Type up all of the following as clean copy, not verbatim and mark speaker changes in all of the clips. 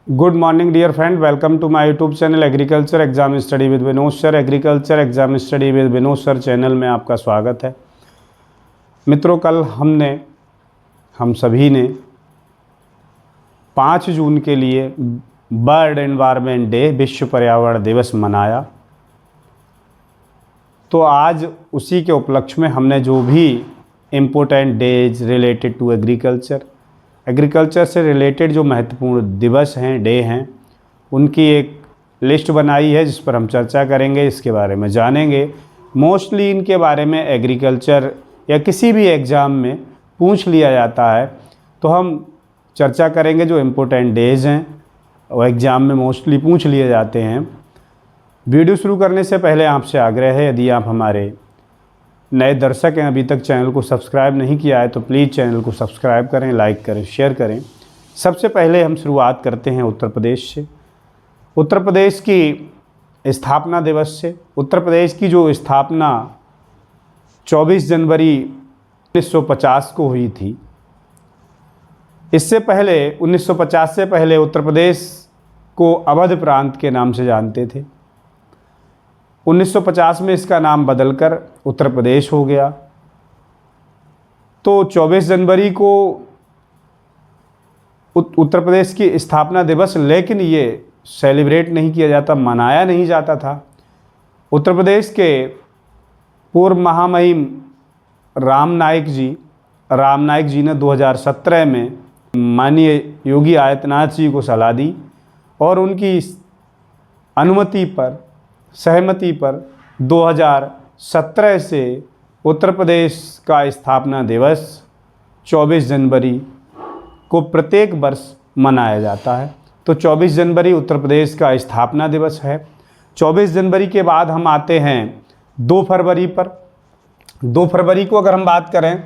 Speaker 1: Good morning dear friend, welcome to my YouTube channel agriculture exam study with Vinod sir. Agriculture exam study with Vinod sir channel में आपका स्वागत है। मित्रों, कल हम सभी ने 5 जून के लिए बर्ड एनवायरनमेंट डे, विश्व पर्यावरण दिवस मनाया। तो आज उसी के उपलक्ष्य में हमने जो भी important days related to agriculture से रिलेटेड जो महत्वपूर्ण दिवस हैं, डे हैं, उनकी एक लिस्ट बनाई है जिस पर हम चर्चा करेंगे, इसके बारे में जानेंगे। मोस्टली इनके बारे में एग्रीकल्चर या किसी भी एग्ज़ाम में पूछ लिया जाता है, तो हम चर्चा करेंगे। जो इम्पोर्टेंट डेज़ हैं वो एग्ज़ाम में मोस्टली पूछ लिए जाते हैं। वीडियो शुरू करने से पहले आपसे आग्रह है, यदि आप हमारे नए दर्शक हैं, अभी तक चैनल को सब्सक्राइब नहीं किया है, तो प्लीज़ चैनल को सब्सक्राइब करें, लाइक करें, शेयर करें। सबसे पहले हम शुरुआत करते हैं उत्तर प्रदेश से। उत्तर प्रदेश की स्थापना दिवस से। उत्तर प्रदेश की जो स्थापना 24 जनवरी 1950 को हुई थी। इससे पहले 1950 से पहले उत्तर प्रदेश को अवध प्रांत के नाम से जानते थे। 1950 में इसका नाम बदलकर उत्तर प्रदेश हो गया। तो 24 जनवरी को उत्तर प्रदेश की स्थापना दिवस, लेकिन ये सेलिब्रेट नहीं किया जाता, मनाया नहीं जाता था। उत्तर प्रदेश के पूर्व महामहिम राम नाईक जी ने 2017 में माननीय योगी आदित्यनाथ जी को सलाह दी और उनकी अनुमति पर, सहमति पर 2017 से उत्तर प्रदेश का स्थापना दिवस 24 जनवरी को प्रत्येक वर्ष मनाया जाता है। तो 24 जनवरी उत्तर प्रदेश का स्थापना दिवस है। 24 जनवरी के बाद हम आते हैं 2 फरवरी पर। 2 फरवरी को अगर हम बात करें,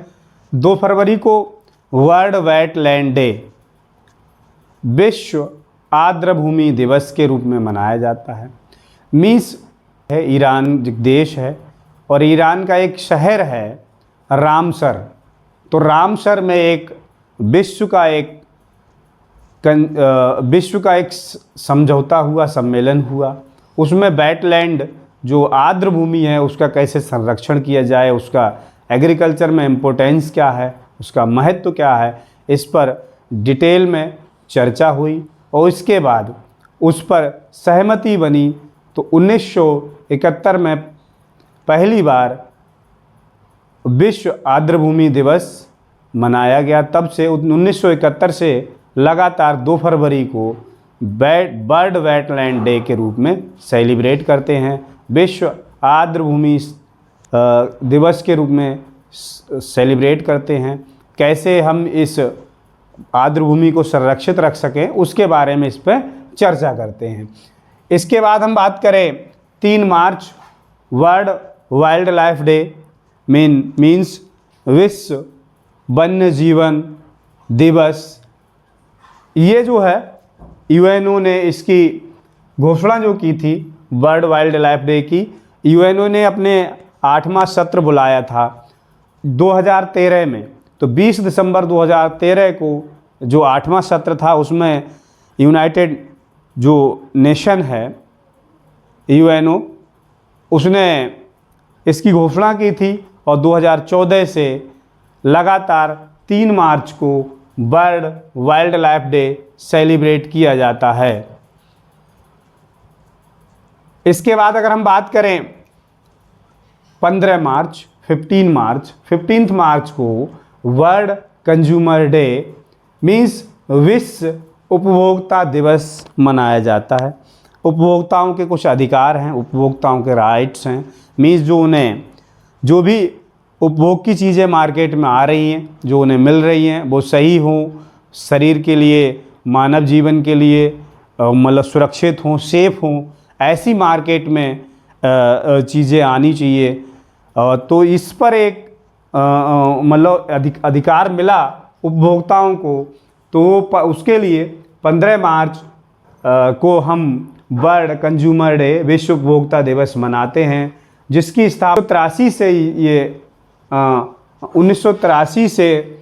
Speaker 1: 2 फरवरी को वर्ल्ड वेटलैंड डे, विश्व आर्द्रभूमि दिवस के रूप में मनाया जाता है। मीन्स है, ईरान देश है और ईरान का एक शहर है रामसर। तो रामसर में एक विश्व का एक समझौता हुआ, सम्मेलन हुआ। उसमें वेटलैंड जो आर्द्र भूमि है उसका कैसे संरक्षण किया जाए, उसका एग्रीकल्चर में इम्पोर्टेंस क्या है, उसका महत्व क्या है, इस पर डिटेल में चर्चा हुई और इसके बाद उस पर सहमति बनी। तो 1971 में पहली बार विश्व आर्द्रभूमि दिवस मनाया गया। तब से 1971 से लगातार 2 फरवरी को बर्ड वेटलैंड डे के रूप में सेलिब्रेट करते हैं, विश्व आर्द्रभूमि दिवस के रूप में सेलिब्रेट करते हैं। कैसे हम इस आर्द्रभूमि को संरक्षित रख सकें, उसके बारे में इस पर चर्चा करते हैं। इसके बाद हम बात करें 3 March, world wildlife day, means विश्व वन्य जीवन दिवस। ये जो है यूएनओ ने इसकी घोषणा जो की थी वर्ल्ड वाइल्ड लाइफ डे की, यूएनओ ने अपने 8वां सत्र बुलाया था 2013 में। तो 20 दिसंबर 2013 को जो 8वां सत्र था, उसमें यूनाइटेड जो नेशन है यूएनओ, उसने इसकी घोषणा की थी और 2014 से लगातार 3 मार्च को world wildlife day celebrate किया जाता है। इसके बाद अगर हम बात करें 15 मार्च, 15 मार्च को वर्ल्ड कंज्यूमर डे, मीन्स विश्व उपभोक्ता दिवस मनाया जाता है। उपभोक्ताओं के कुछ अधिकार हैं, उपभोक्ताओं के राइट्स हैं। मीन्स जो भी उपभोग की चीज़ें मार्केट में आ रही हैं, जो उन्हें मिल रही हैं, वो सही हों, शरीर के लिए, मानव जीवन के लिए मतलब सुरक्षित हों, सेफ हों, ऐसी मार्केट में चीज़ें आनी चाहिए। तो इस पर एक मतलब अधिकार मिला उपभोक्ताओं को। तो उसके लिए 15 मार्च को हम वर्ल्ड कंज्यूमर डे, विश्व उपभोक्ता दिवस मनाते हैं, जिसकी स्थापना 1983 से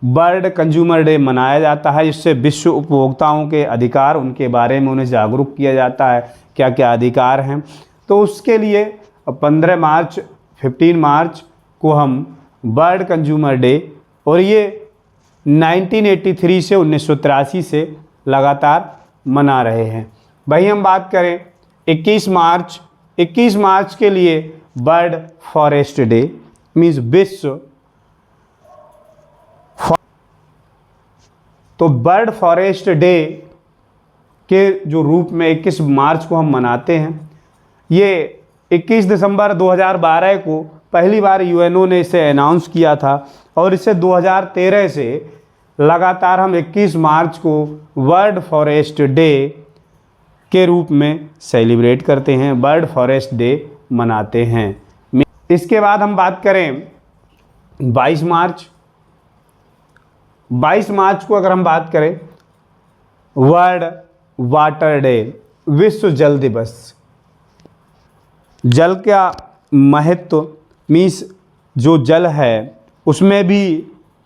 Speaker 1: बर्ड कंज्यूमर डे मनाया जाता है, जिससे विश्व उपभोक्ताओं के अधिकार, उनके बारे में उन्हें जागरूक किया जाता है, क्या क्या अधिकार हैं। तो उसके लिए 15 मार्च को हम बर्ड कंज्यूमर डे, और ये 1983 से 1983 से लगातार मना रहे हैं। वहीं हम बात करें 21 मार्च के लिए बर्ड फॉरेस्ट डे, मीन्स विश्व, तो बर्ड फॉरेस्ट डे के जो रूप में 21 मार्च को हम मनाते हैं। ये 21 दिसंबर 2012 को पहली बार यूएनओ ने इसे अनाउंस किया था, और इसे 2013 से लगातार हम 21 मार्च को वर्ल्ड फॉरेस्ट डे के रूप में सेलिब्रेट करते हैं, बर्ड फॉरेस्ट डे मनाते हैं। इसके बाद हम बात करें 22 मार्च को अगर हम बात करें, वर्ल्ड वाटर डे, विश्व जल दिवस। जल का महत्व मीन्स जो जल है उसमें भी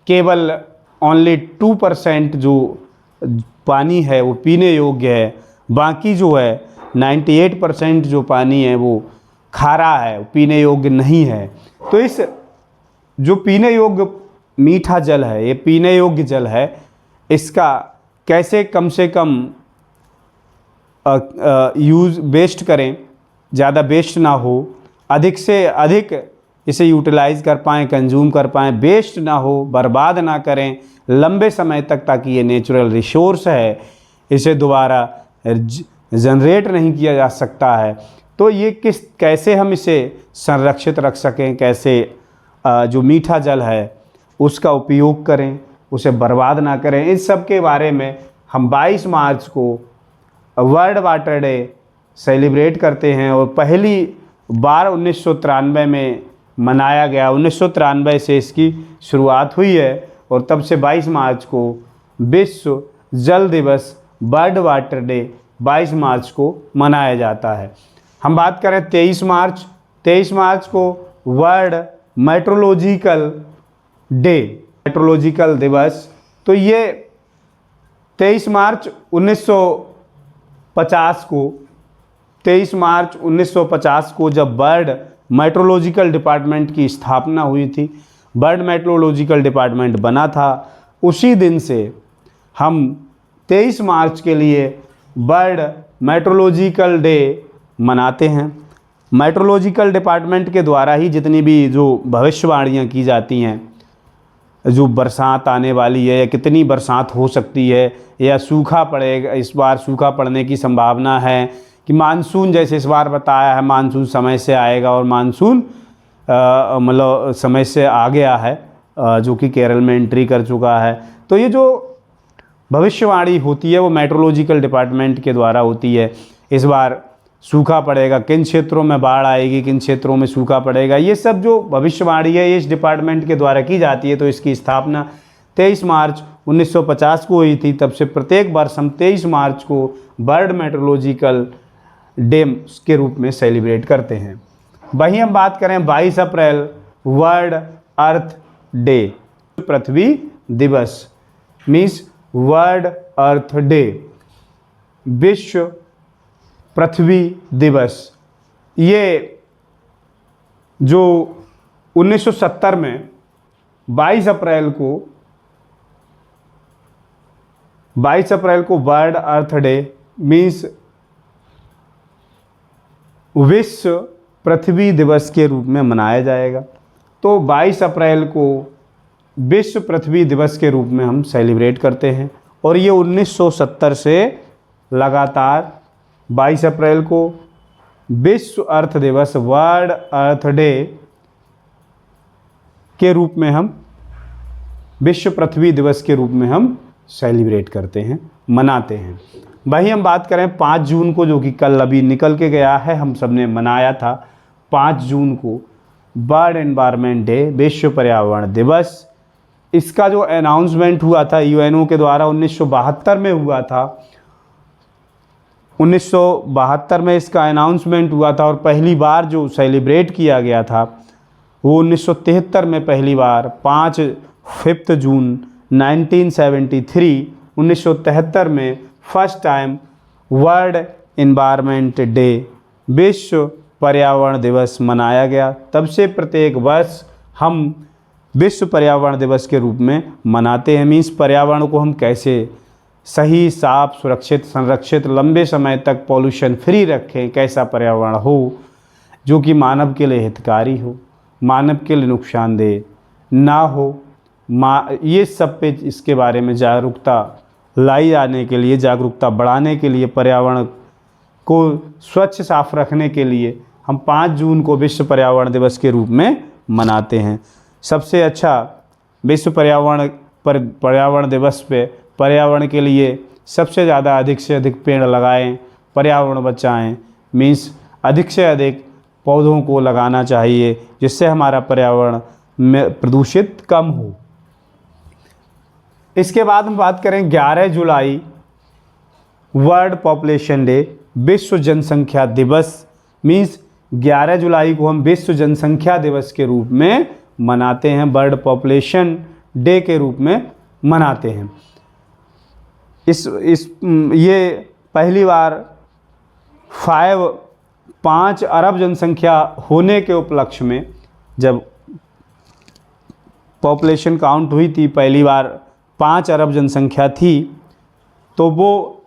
Speaker 1: केवल ओनली 2% जो पानी है वो पीने योग्य है, बाकी जो है 98% जो पानी है वो खारा है, पीने योग्य नहीं है। तो इस जो पीने योग्य मीठा जल है, ये पीने योग्य जल है, इसका कैसे कम से कम यूज़ वेस्ट करें, ज़्यादा वेस्ट ना हो, अधिक से अधिक इसे यूटिलाइज़ कर पाएँ, कंज्यूम कर पाएँ, वेस्ट ना हो, बर्बाद ना करें लंबे समय तक, ताकि ये नेचुरल रिसोर्स है, इसे दोबारा जनरेट नहीं किया जा सकता है। तो ये कैसे हम इसे संरक्षित रख सकें, कैसे जो मीठा जल है उसका उपयोग करें, उसे बर्बाद ना करें, इस सब के बारे में हम 22 मार्च को वर्ल्ड वाटर डे सेलिब्रेट करते हैं। और पहली बार 1993 में मनाया गया, 1993 से इसकी शुरुआत हुई है, और तब से 22 मार्च को विश्व जल दिवस, बर्ड वाटर डे 22 मार्च को मनाया जाता है। हम बात करें 23 मार्च को वर्ल्ड मेट्रोलॉजिकल डे, मेट्रोलॉजिकल दिवस। तो ये 23 मार्च 1950 को जब बर्ड मेट्रोलॉजिकल डिपार्टमेंट की स्थापना हुई थी, बर्ड मेट्रोलॉजिकल डिपार्टमेंट बना था, उसी दिन से हम 23 मार्च के लिए बर्ड मेट्रोलॉजिकल डे मनाते हैं। मेट्रोलॉजिकल डिपार्टमेंट के द्वारा ही जितनी भी जो भविष्यवाणियाँ की जाती हैं, जो बरसात आने वाली है या कितनी बरसात हो सकती है, या सूखा पड़ेगा, इस बार सूखा पड़ने की संभावना है, कि मानसून जैसे इस बार बताया है मानसून समय से आएगा, और मानसून मतलब समय से आ गया है, जो कि केरल में एंट्री कर चुका है। तो ये जो भविष्यवाणी होती है वो मेट्रोलॉजिकल डिपार्टमेंट के द्वारा होती है। इस बार सूखा पड़ेगा, किन क्षेत्रों में बाढ़ आएगी, किन क्षेत्रों में सूखा पड़ेगा, ये सब जो भविष्यवाणी है ये इस डिपार्टमेंट के द्वारा की जाती है। तो इसकी स्थापना 23 मार्च 1950 को हुई थी। तब से प्रत्येक वर्ष हम 23 मार्च को बर्ड मेट्रोलॉजिकल डे के रूप में सेलिब्रेट करते हैं। वहीं हम बात करें 22 अप्रैल, वर्ल्ड अर्थ डे, पृथ्वी दिवस, मीन्स वर्ल्ड अर्थ डे, विश्व पृथ्वी दिवस। ये जो 1970 में 22 अप्रैल को वर्ल्ड अर्थ डे मीन्स विश्व पृथ्वी दिवस के रूप में मनाया जाएगा। तो 22 अप्रैल को विश्व पृथ्वी दिवस के रूप में हम सेलिब्रेट करते हैं, और ये 1970 से लगातार 22 अप्रैल को विश्व अर्थ दिवस, वर्ल्ड अर्थ डे के रूप में हम, विश्व पृथ्वी दिवस के रूप में हम सेलिब्रेट करते हैं, मनाते हैं। वहीं हम बात करें 5 जून को, जो कि कल अभी निकल के गया है, हम सब ने मनाया था 5 जून को बर्ड एनवायरनमेंट डे, विश्व पर्यावरण दिवस। इसका जो अनाउंसमेंट हुआ था यूएनओ के द्वारा 1972 में हुआ था, 1972 में इसका अनाउंसमेंट हुआ था, और पहली बार जो सेलिब्रेट किया गया था वो 1973 में पहली बार 5 जून 1973 में first time world environment day, विश्व पर्यावरण दिवस मनाया गया। तब से प्रत्येक वर्ष हम विश्व पर्यावरण दिवस के रूप में मनाते हैं। मीन्स पर्यावरण को हम कैसे सही, साफ, सुरक्षित, संरक्षित, लंबे समय तक पॉल्यूशन फ्री रखें, कैसा पर्यावरण हो जो कि मानव के लिए हितकारी हो, मानव के लिए नुकसानदेह ना हो। ये सब पे इसके बारे में जागरूकता लाई जाने के लिए, जागरूकता बढ़ाने के लिए, पर्यावरण को स्वच्छ साफ रखने के लिए हम 5 जून को विश्व पर्यावरण दिवस के रूप में मनाते हैं। सबसे अच्छा विश्व पर्यावरण दिवस पे पर्यावरण के लिए सबसे ज़्यादा अधिक से अधिक पेड़ लगाएं, पर्यावरण बचाएं। मीन्स अधिक से अधिक पौधों को लगाना चाहिए जिससे हमारा पर्यावरण में प्रदूषित कम हो। इसके बाद हम बात करें 11 जुलाई वर्ल्ड पॉपुलेशन डे, विश्व जनसंख्या दिवस। मीन्स 11 जुलाई को हम विश्व जनसंख्या दिवस के रूप में मनाते हैं, वर्ल्ड पॉपुलेशन डे के रूप में मनाते हैं। ये पहली बार 5 अरब जनसंख्या होने के उपलक्ष्य में जब पॉपुलेशन काउंट हुई थी, पहली बार 5 अरब जनसंख्या थी, तो वो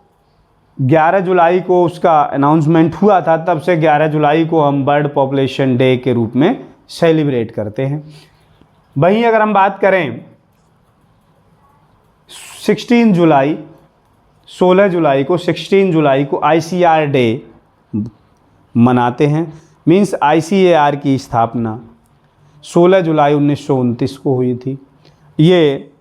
Speaker 1: 11 जुलाई को उसका अनाउंसमेंट हुआ था। तब से 11 जुलाई को हम वर्ल्ड पॉपुलेशन डे के रूप में सेलिब्रेट करते हैं। वहीं अगर हम बात करें 16 जुलाई को ICAR डे मनाते हैं। मीन्स ICAR की स्थापना 16 जुलाई 1929 को हुई थी। ये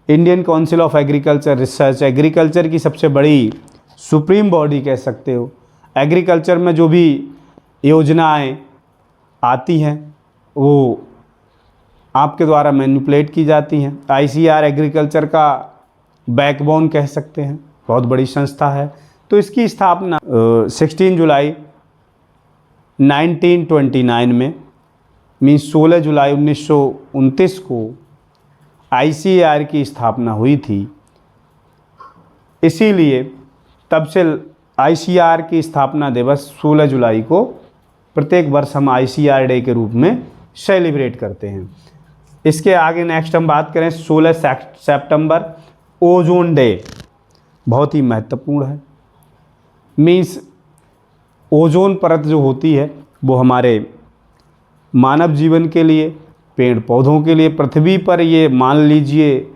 Speaker 1: Indian council of agriculture research, agriculture की सबसे बड़ी सुप्रीम बॉडी कह सकते हो। एग्रीकल्चर में जो भी योजनाएं आती हैं वो आपके द्वारा मैनिपुलेट की जाती हैं। ICAR एग्रीकल्चर का बैकबोन कह सकते हैं, बहुत बड़ी संस्था है। तो इसकी स्थापना 16 जुलाई 1929 में, मीन्स 16 जुलाई 1929 को ICAR की स्थापना हुई थी। इसीलिए तब से ICAR की स्थापना दिवस 16 जुलाई को प्रत्येक वर्ष हम ICAR डे के रूप में सेलिब्रेट करते हैं। इसके आगे नेक्स्ट हम बात करें 16 सितंबर, ओजोन डे, बहुत ही महत्वपूर्ण है। मीन्स ओजोन परत जो होती है वो हमारे मानव जीवन के लिए, पेड़ पौधों के लिए, पृथ्वी पर ये मान लीजिए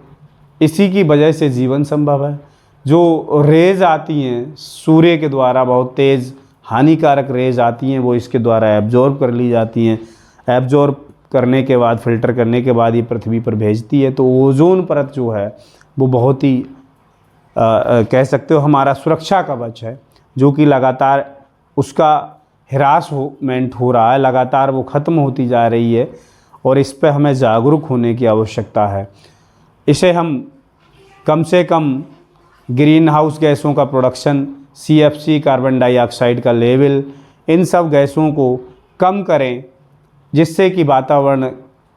Speaker 1: इसी की वजह से जीवन संभव है। जो रेज़ आती हैं सूर्य के द्वारा, बहुत तेज़ हानिकारक रेज़ आती हैं, वो इसके द्वारा एब्जॉर्ब कर ली जाती हैं। एब्जॉर्ब करने के बाद, फिल्टर करने के बाद ये पृथ्वी पर भेजती है। तो ओजोन परत जो है वो बहुत ही कह सकते हो हमारा सुरक्षा कवच है, जो कि लगातार उसका हिरासमेंट हो रहा है, लगातार वो ख़त्म होती जा रही है और इस पे हमें जागरूक होने की आवश्यकता है। इसे हम कम से कम ग्रीन हाउस गैसों का प्रोडक्शन, CFC कार्बन डाइऑक्साइड का लेवल, इन सब गैसों को कम करें जिससे कि वातावरण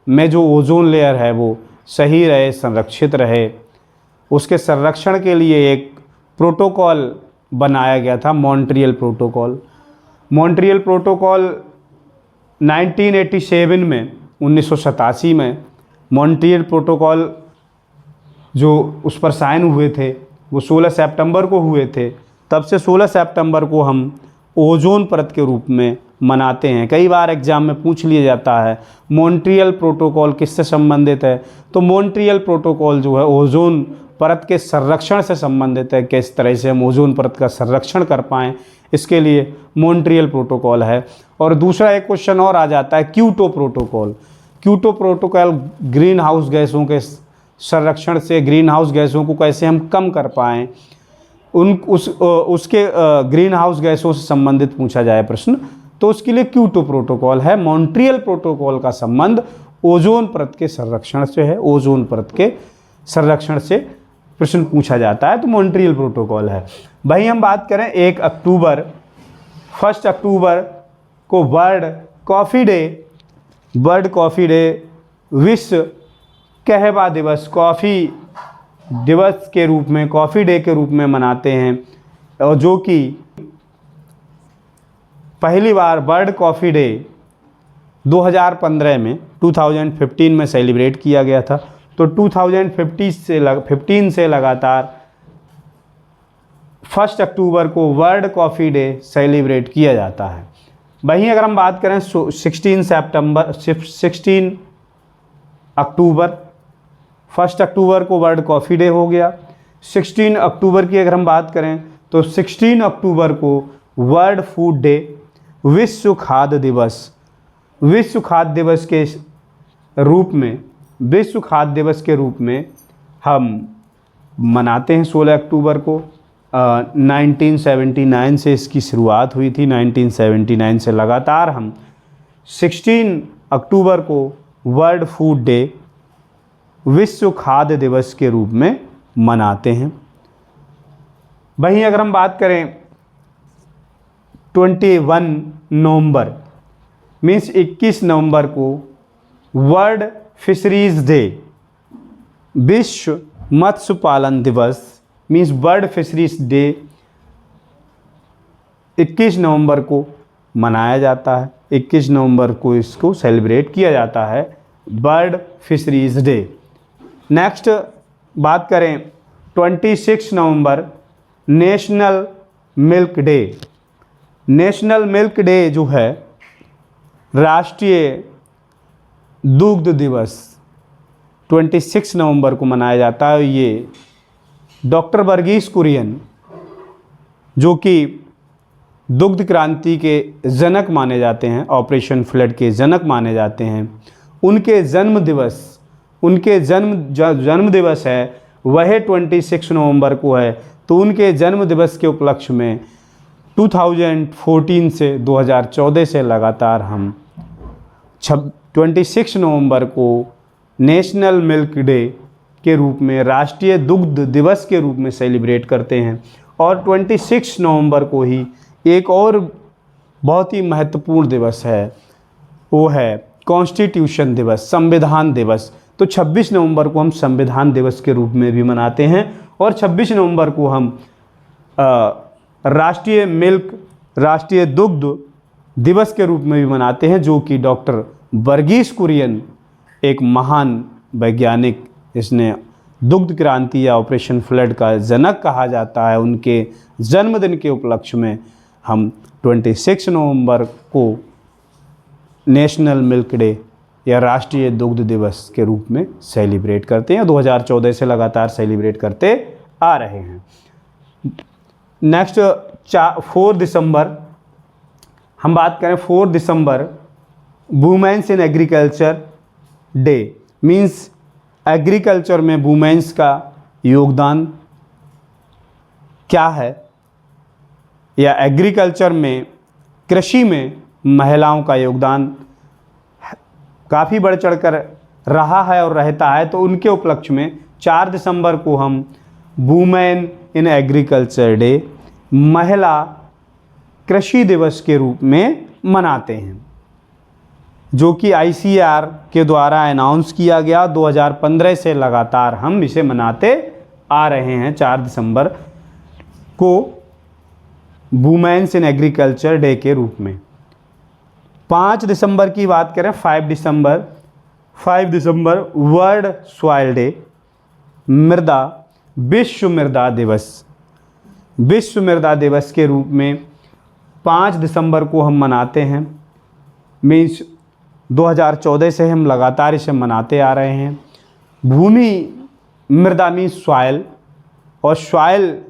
Speaker 1: में जो ओजोन लेयर है वो सही रहे, संरक्षित रहे। उसके संरक्षण के लिए एक प्रोटोकॉल बनाया गया था, मॉन्ट्रियल प्रोटोकॉल। मॉन्ट्रियल प्रोटोकॉल 1987 में, 1987 में मॉन्ट्रियल प्रोटोकॉल जो उस पर साइन हुए थे वो 16 सितंबर को हुए थे। तब से 16 सितंबर को हम ओजोन परत के रूप में मनाते हैं। कई बार एग्जाम में पूछ लिया जाता है मॉन्ट्रियल प्रोटोकॉल किससे संबंधित है, तो मॉन्ट्रियल प्रोटोकॉल जो है ओजोन परत के संरक्षण से संबंधित है। किस तरह से हम ओजोन परत का संरक्षण कर पाएँ, इसके लिए मॉन्ट्रियल प्रोटोकॉल है। और दूसरा एक क्वेश्चन और आ जाता है Kyoto protocol. Kyoto protocol green house गैसों के संरक्षण से, ग्रीन हाउस गैसों को कैसे हम कम कर पाएँ, उसके ग्रीन हाउस गैसों से संबंधित पूछा जाए प्रश्न, तो उसके लिए क्योटो प्रोटोकॉल है। मॉन्ट्रियल प्रोटोकॉल का संबंध ओजोन परत के संरक्षण से है, ओजोन परत के संरक्षण से प्रश्न पूछा जाता है, तो मॉन्ट्रियल प्रोटोकॉल है। वहीं हम बात करें 1 अक्टूबर को वर्ल्ड कॉफ़ी डे, विश्व कहवा दिवस, कॉफ़ी दिवस के रूप में, कॉफ़ी डे के रूप में मनाते हैं, और जो कि पहली बार वर्ल्ड कॉफ़ी डे 2015 में 2015 में सेलिब्रेट किया गया था। तो 2015 से लगातार 1 अक्टूबर को वर्ल्ड कॉफ़ी डे सेलिब्रेट किया जाता है। वहीं अगर हम बात करें 16 अक्टूबर, 1 अक्टूबर को वर्ल्ड कॉफ़ी डे हो गया। 16 अक्टूबर की अगर हम बात करें तो 16 अक्टूबर को वर्ल्ड फूड डे, विश्व खाद्य दिवस, विश्व खाद्य दिवस के रूप में, विश्व खाद्य दिवस के रूप में हम मनाते हैं 16 अक्टूबर को। 1979 से इसकी शुरुआत हुई थी। 1979 से लगातार हम 16 अक्टूबर को वर्ल्ड फूड डे, विश्व खाद्य दिवस के रूप में मनाते हैं। वहीं अगर हम बात करें 21 नवंबर मीन्स 21 नवंबर को वर्ल्ड फिशरीज डे, विश्व मत्स्य पालन दिवस मीन्स वर्ल्ड फिशरीज डे 21 नवंबर को मनाया जाता है। 21 नवंबर को इसको सेलिब्रेट किया जाता है, वर्ल्ड फिशरीज डे। नेक्स्ट बात करें 26 नवंबर, national milk day. National milk day जो है राष्ट्रीय दुग्ध दिवस 26 नवंबर को मनाया जाता है। ये डॉक्टर वर्गीस कुरियन, जो कि दुग्ध क्रांति के जनक माने जाते हैं, ऑपरेशन फ्लड के जनक माने जाते हैं, उनके जन्म दिवस, उनके जन्म दिवस है वह 26 नवंबर को है। तो उनके जन्म दिवस के उपलक्ष्य में 2014 से 2014 से लगातार हम 26 नवंबर को नेशनल मिल्क डे के रूप में, राष्ट्रीय दुग्ध दिवस के रूप में सेलिब्रेट करते हैं। और 26 नवंबर को ही एक और बहुत ही महत्वपूर्ण दिवस है, वो है कॉन्स्टिट्यूशन दिवस, संविधान दिवस। तो 26 नवंबर को हम संविधान दिवस के रूप में भी मनाते हैं, और 26 नवंबर को हम राष्ट्रीय मिल्क, राष्ट्रीय दुग्ध दिवस के रूप में भी मनाते हैं, जो कि डॉक्टर वर्गीस कुरियन एक महान वैज्ञानिक, इसने दुग्ध क्रांति या ऑपरेशन फ्लड का जनक कहा जाता है, उनके जन्मदिन के उपलक्ष्य में हम 26 नवंबर को नेशनल मिल्क डे या राष्ट्रीय दुग्ध दिवस के रूप में सेलिब्रेट करते हैं। 2014 से लगातार सेलिब्रेट करते आ रहे हैं। नेक्स्ट 4 दिसंबर हम बात करें। 4 दिसंबर women's in agriculture day, means agriculture में वुमेन्स का योगदान क्या है, या एग्रीकल्चर में, कृषि में महिलाओं का योगदान काफ़ी बढ़ चढ़ कर रहा है और रहता है। तो उनके उपलक्ष्य में 4 दिसंबर को हम वुमेन इन एग्रीकल्चर डे, महिला कृषि दिवस के रूप में मनाते हैं, जो कि ICAR के द्वारा अनाउंस किया गया। 2015 से लगातार हम इसे मनाते आ रहे हैं 4 दिसंबर को वुमेन्स इन एग्रीकल्चर डे के रूप में। 5 दिसंबर की बात करें, 5 दिसंबर वर्ल्ड सॉइल डे, मृदा, विश्व मृदा दिवस, विश्व मृदा दिवस के रूप में 5 दिसंबर को हम मनाते हैं। मीन्स 2014 से हम लगातार इसे मनाते आ रहे हैं। भूमि मृदा मीन्स सॉइल, और सॉइल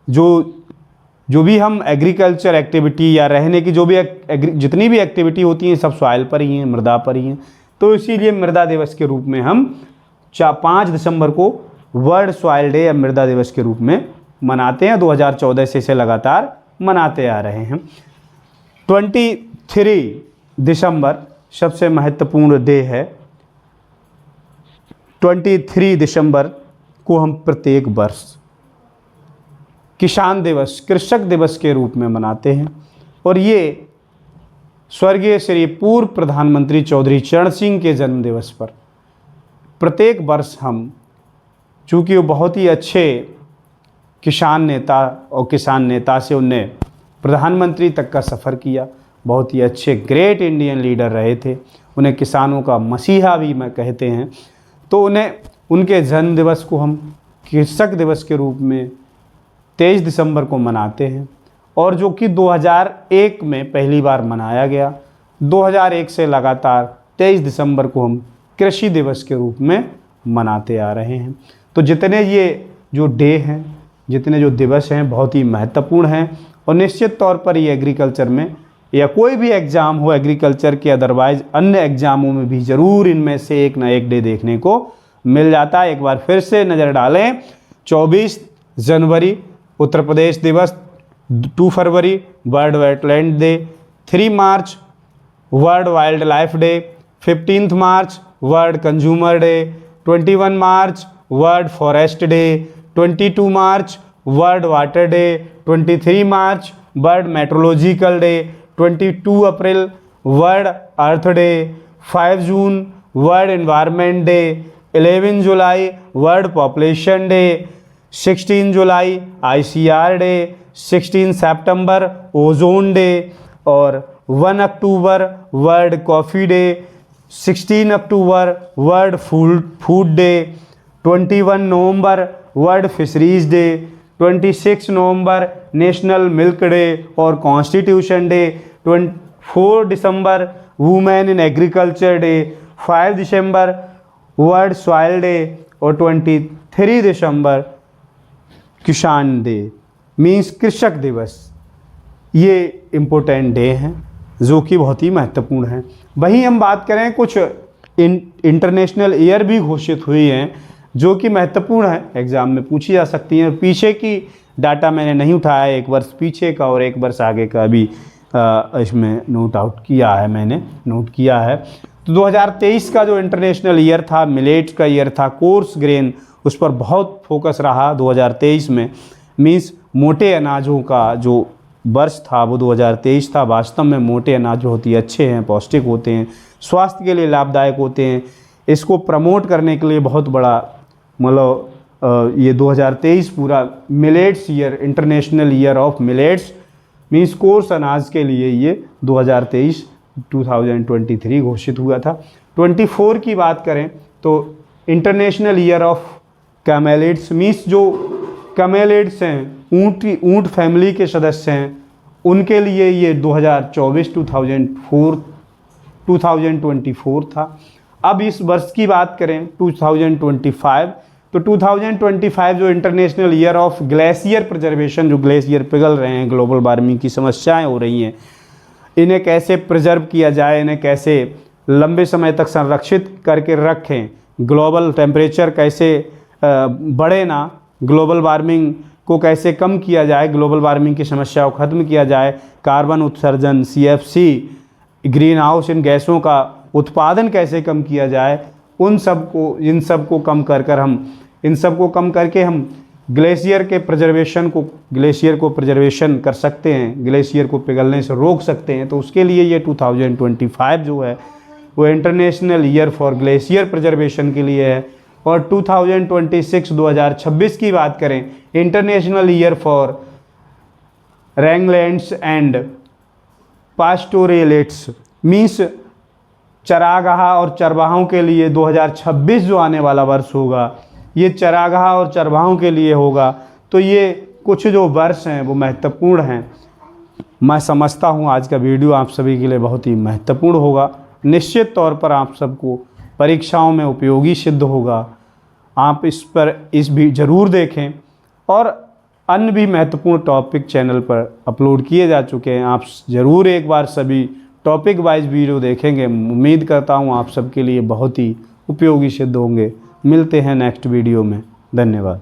Speaker 1: जो भी हम एग्रीकल्चर एक्टिविटी या रहने की जो भी जितनी भी एक्टिविटी होती हैं सब सॉइल पर ही हैं, मृदा पर ही हैं। तो इसीलिए मृदा दिवस के रूप में हम 5 दिसंबर को वर्ल्ड सॉइल डे या मृदा दिवस के रूप में मनाते हैं। 2014 से इसे लगातार मनाते आ रहे हैं। 23 दिसंबर सबसे महत्वपूर्ण डे है। 23 दिसंबर को हम प्रत्येक वर्ष किसान दिवस, कृषक दिवस के रूप में मनाते हैं, और ये स्वर्गीय श्री पूर्व प्रधानमंत्री चौधरी चरण सिंह के जन्म दिवस पर प्रत्येक वर्ष हम चूँकि वो बहुत ही अच्छे किसान नेता और किसान नेता से उनने प्रधानमंत्री तक का सफ़र किया, बहुत ही अच्छे ग्रेट इंडियन लीडर रहे थे, उन्हें किसानों का मसीहा भी मैं कहते हैं। तो उन्हें उनके जन्म दिवस को हम कृषक दिवस के रूप में 23 दिसंबर को मनाते हैं, और जो कि 2001 में पहली बार मनाया गया। 2001 से लगातार 23 दिसंबर को हम कृषि दिवस के रूप में मनाते आ रहे हैं। तो जितने ये जो डे हैं, जितने जो दिवस हैं, बहुत ही महत्वपूर्ण हैं, और निश्चित तौर पर ये एग्रीकल्चर में या कोई भी एग्ज़ाम हो एग्रीकल्चर के, अदरवाइज़ अन्य एग्ज़ामों में भी ज़रूर इनमें से एक ना एक डे देखने को मिल जाता है। एक बार फिर से नज़र डालें, 24 जनवरी उत्तर प्रदेश दिवस, 2 फरवरी world wetland day, 3 March world wildlife day, 15 March world consumer day, 21 March world forest day, 22 March world water day, 23 March world meteorological day, 22 April world earth day, 5 June world environment day, 11 July world population day, 16 जुलाई ICR day, 16 सितंबर ozone day, और 1 अक्टूबर world coffee day, 16 अक्टूबर world food day, 21 नवंबर world fisheries day, 26 नवंबर national milk day और constitution day, 4 December women in agriculture day, 5 December world soil day, और 23 दिसंबर किसान day means कृषक दिवस। ये इम्पोर्टेंट डे हैं जो कि बहुत ही महत्वपूर्ण हैं। वहीं हम बात करें, कुछ इंटरनेशनल ईयर भी घोषित हुई हैं जो कि महत्वपूर्ण है, एग्ज़ाम में पूछी जा सकती हैं। पीछे की डाटा मैंने नहीं उठाया, एक वर्ष पीछे का और एक वर्ष आगे का भी इसमें मैंने नोट किया है। तो 2023 का जो इंटरनेशनल ईयर था, मिलेट्स का ईयर था, कोर्स ग्रेन, उस पर बहुत फोकस रहा 2023 में। मीन्स मोटे अनाजों का जो वर्ष था वो 2023 था। वास्तव में मोटे अनाज बहुत ही अच्छे हैं, पौष्टिक होते हैं, स्वास्थ्य के लिए लाभदायक होते हैं। इसको प्रमोट करने के लिए बहुत बड़ा मतलब ये 2023 पूरा millets year, international year of millets means course अनाज के लिए ये 2023 घोषित हुआ था। 24 की बात करें तो इंटरनेशनल ईयर ऑफ कैमेलिड्स मीन्स जो कैमेलिड्स हैं, ऊँट फैमिली के सदस्य हैं, उनके लिए ये 2024 था। अब इस वर्ष की बात करें 2025, तो 2025 जो international year of glacier preservation, जो ग्लेशियर पिघल रहे हैं, ग्लोबल वार्मिंग की समस्याएं हो रही हैं, इन्हें कैसे प्रिजर्व किया जाए, इन्हें कैसे लंबे समय तक संरक्षित करके रखें, ग्लोबल टेम्परेचर कैसे बढ़े ना, ग्लोबल वार्मिंग को कैसे कम किया जाए, ग्लोबल वार्मिंग की समस्या को ख़त्म किया जाए, कार्बन उत्सर्जन CFC ग्रीन हाउस इन गैसों का उत्पादन कैसे कम किया जाए, इन सब को कम करके हम ग्लेशियर को प्रिजर्वेशन कर सकते हैं, ग्लेशियर को पिघलने से रोक सकते हैं। तो उसके लिए ये 2025 जो है वो international year for glacier preservation के लिए है। और 2026 की बात करें, international year for rangelands and pastoralists means चरागाह और चरवाहों के लिए 2026 जो आने वाला वर्ष होगा, ये चरागाह और चरवाहों के लिए होगा। तो ये कुछ जो वर्ष हैं वो महत्वपूर्ण हैं। मैं समझता हूँ आज का वीडियो आप सभी के लिए बहुत ही महत्वपूर्ण होगा। निश्चित तौर पर आप सबको परीक्षाओं में उपयोगी सिद्ध होगा। आप इस भी ज़रूर देखें, और अन्य भी महत्वपूर्ण टॉपिक चैनल पर अपलोड किए जा चुके हैं। आप ज़रूर एक बार सभी टॉपिक वाइज वीडियो देखेंगे। उम्मीद करता हूँ आप सबके लिए बहुत ही उपयोगी सिद्ध होंगे। मिलते हैं नेक्स्ट वीडियो में। धन्यवाद।